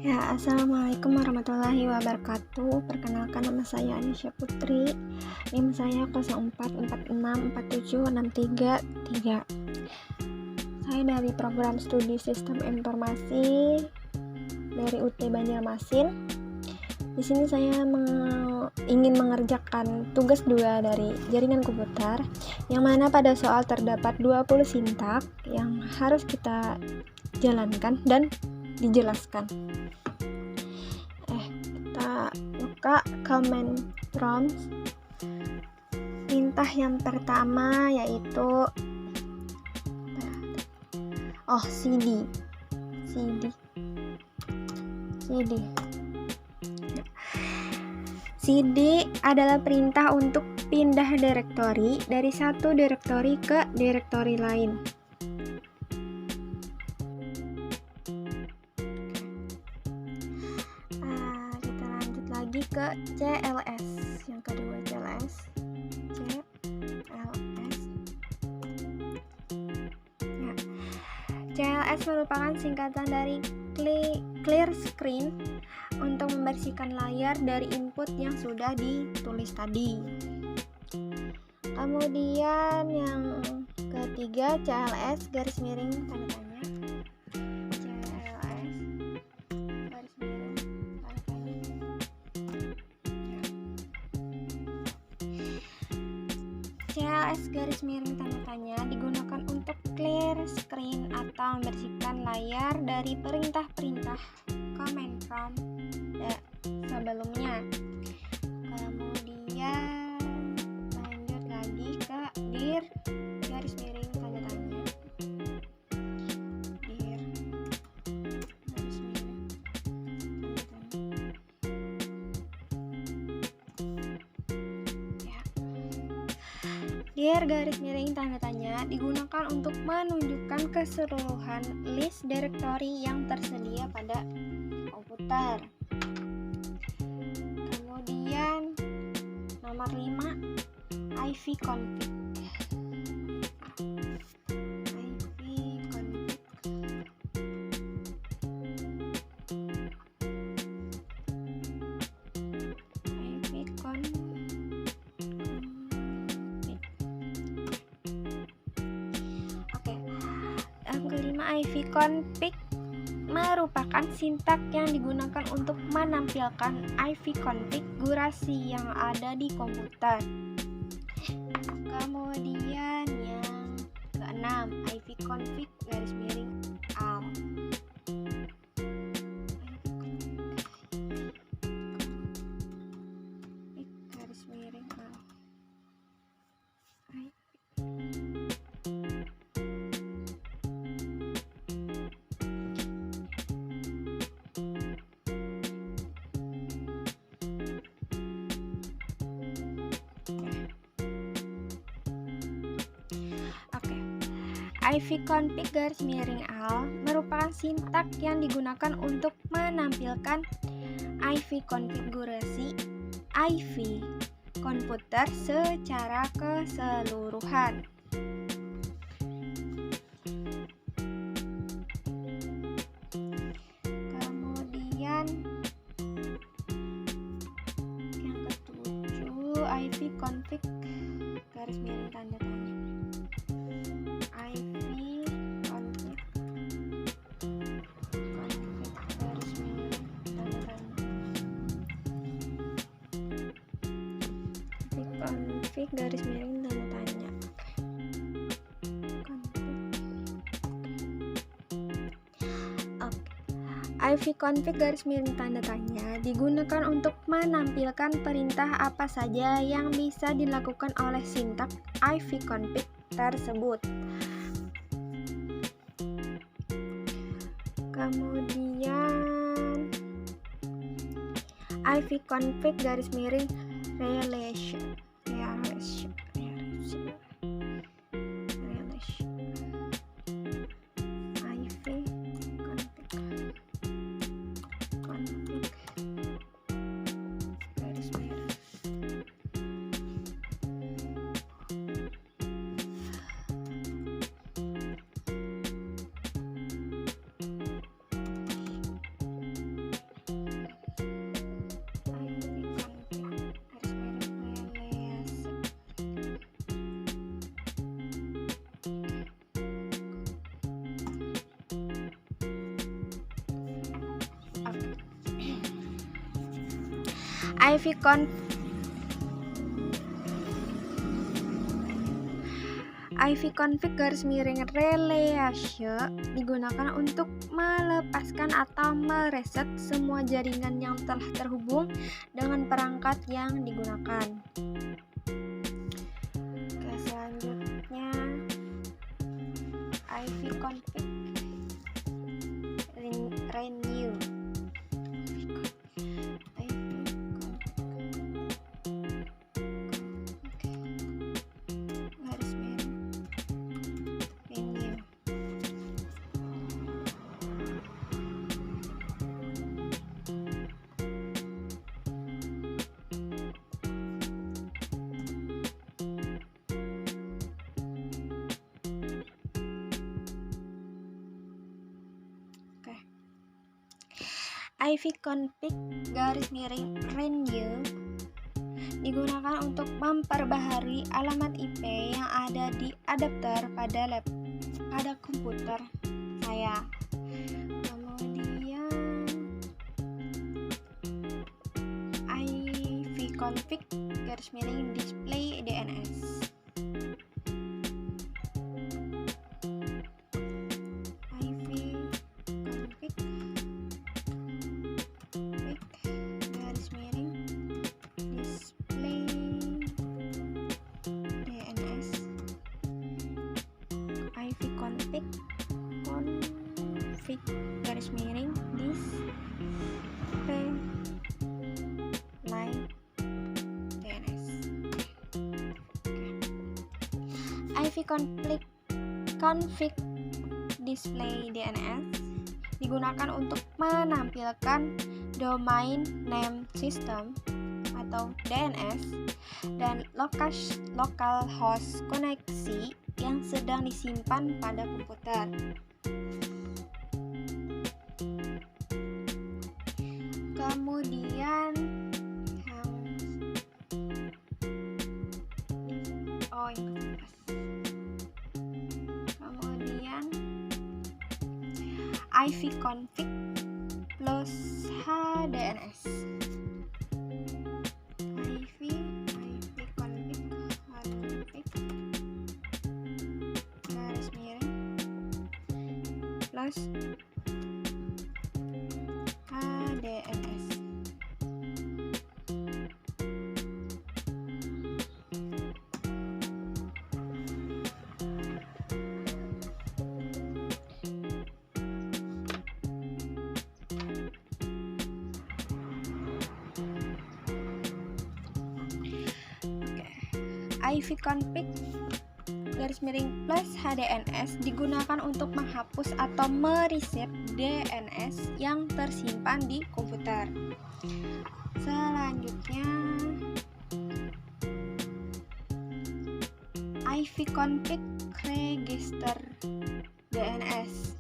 Ya, assalamualaikum warahmatullahi wabarakatuh. Perkenalkan, nama saya Anisha Putri. NIM saya 04464763. Saya dari program studi Sistem Informasi dari UT Banjarmasin. Di sini saya ingin mengerjakan tugas 2 dari jaringan komputer, yang mana pada soal terdapat 20 sintak yang harus kita jalankan dan dijelaskan. Kita buka command prompt. Perintah yang pertama yaitu cd. Cd adalah perintah untuk pindah direktori dari satu direktori ke direktori lain. Kita lanjut lagi ke CLS. Yang kedua CLS. Ya. CLS merupakan singkatan dari clear screen, untuk membersihkan layar dari input yang sudah ditulis tadi. Kemudian yang ketiga CLS garis miring tanda tanya. CLS garis miring tanda tanya digunakan untuk clear screen atau membersihkan layar dari perintah-perintah command prompt sebelumnya. Kemudian lanjut lagi ke dir garis miring tanda tanya. Dir garis miring tanda tanya. Dir garis miring tanda tanya digunakan untuk menunjukkan keseluruhan list direktori yang tersedia pada komputer. Kemudian nomor 5 ivconfig. Yang kelima ivconfig merupakan sintak yang digunakan untuk menampilkan IV konfigurasi yang ada di komputer. Kemudian yang keenam ivconfig garis miring al. Garis miring al. ivconfig garis miring al merupakan sintak yang digunakan untuk menampilkan IV konfigurasi IV komputer secara keseluruhan. Kemudian yang ketujuh ivconfig garis miring tanda tanya. Config garis miring tanda tanya. ivconfig garis miring tanda tanya digunakan untuk menampilkan perintah apa saja yang bisa dilakukan oleh sintak ivconfig tersebut. Kemudian ivconfig garis miring relation. ivconfig _relay digunakan untuk melepaskan atau mereset semua jaringan yang telah terhubung dengan perangkat yang digunakan. Oke, selanjutnya ivconfig renew. ivconfig _renew digunakan untuk memperbaharui alamat IP yang ada di adapter pada komputer saya. Kemudian ivconfig _display DNS. ivconfig display DNS digunakan untuk menampilkan domain name system atau DNS dan localhost koneksi yang sedang disimpan pada komputer. Kemudian ivconfig plus HDNS. Plus HDNS. ivconfig _plus HDNS digunakan untuk menghapus atau mereset DNS yang tersimpan di komputer. Selanjutnya ivconfig register DNS.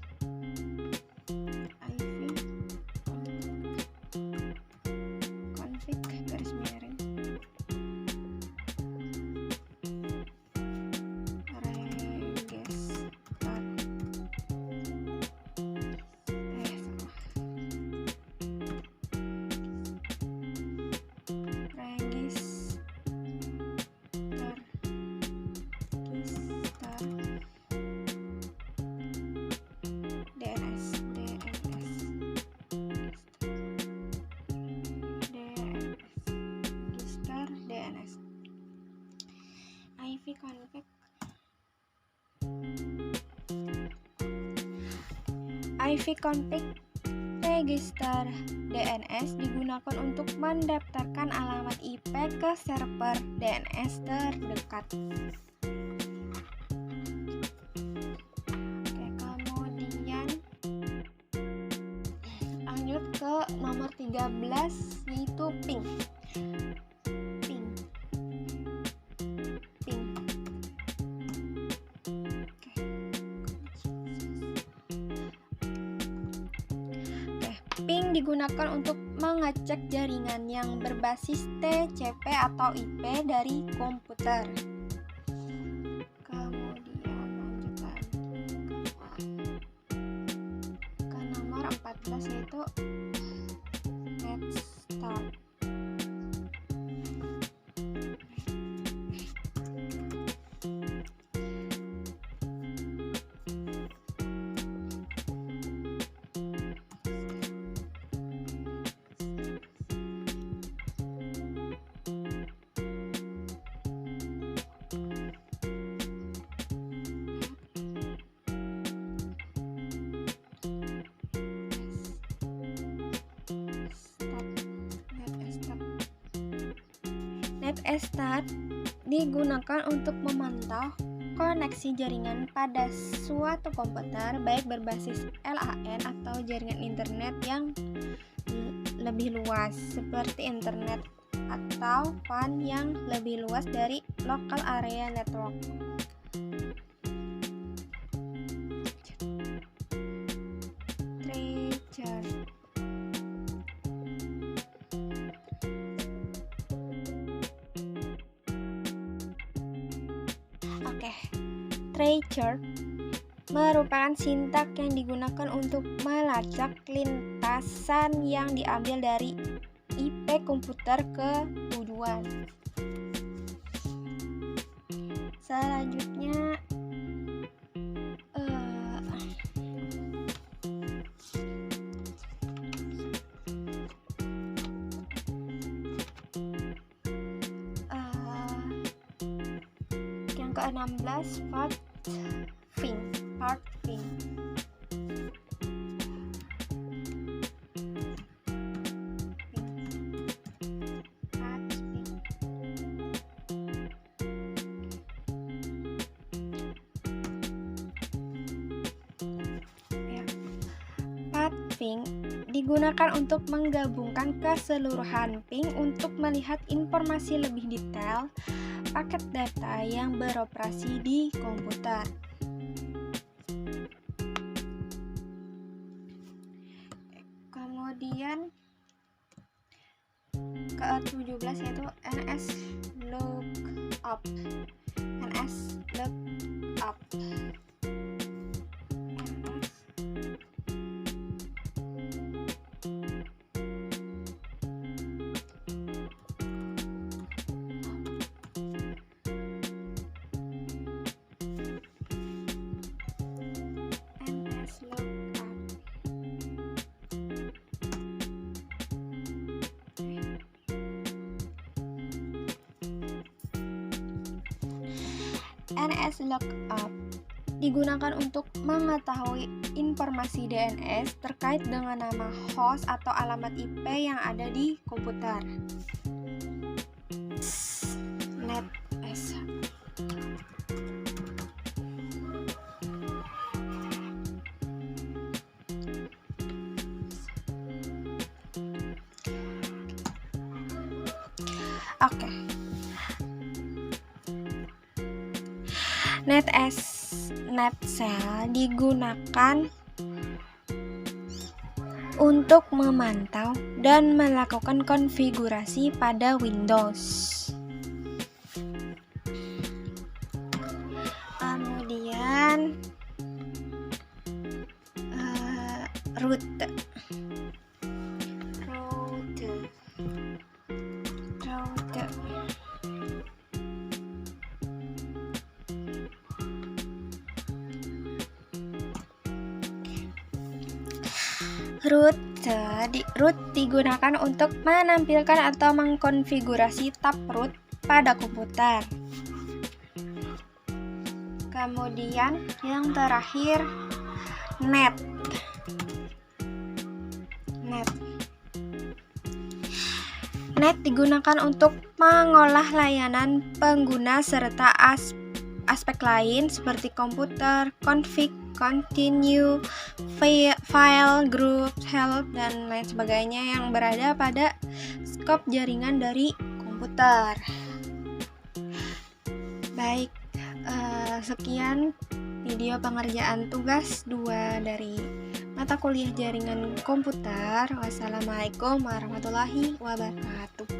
ivconfig register DNS digunakan untuk mendaftarkan alamat IP ke server DNS terdekat. Oke, kemudian lanjut ke nomor 13 yaitu ping. Ping digunakan untuk mengecek jaringan yang berbasis TCP atau IP dari komputer. Kemudian lanjut lagi ke nomor 14 yaitu netstart. NetStat digunakan untuk memantau koneksi jaringan pada suatu komputer, baik berbasis LAN atau jaringan internet yang lebih luas, seperti internet atau WAN yang lebih luas dari local area network. Tracer merupakan sintak yang digunakan untuk melacak lintasan yang diambil dari IP komputer ke tujuan. Selanjutnya yang ke-16 parsing. Parsing digunakan untuk menggabungkan keseluruhan ping untuk melihat informasi lebih detail paket data yang beroperasi di komputer. Kemudian ke-17 yaitu NSLOOKUP. NSLOOKUP digunakan untuk mengetahui informasi DNS terkait dengan nama host atau alamat IP yang ada di komputer. NetS. Oke. NetCell digunakan untuk memantau dan melakukan konfigurasi pada Windows. Kemudian root. Root digunakan untuk menampilkan atau mengkonfigurasi tab root pada komputer. Kemudian yang terakhir net. Net digunakan untuk mengolah layanan pengguna serta aspek lain seperti komputer, config, continue, file, group, help, dan lain sebagainya yang berada pada skop jaringan dari komputer. Baik, sekian video pengerjaan tugas 2 dari mata kuliah jaringan komputer. Wassalamualaikum warahmatullahi wabarakatuh.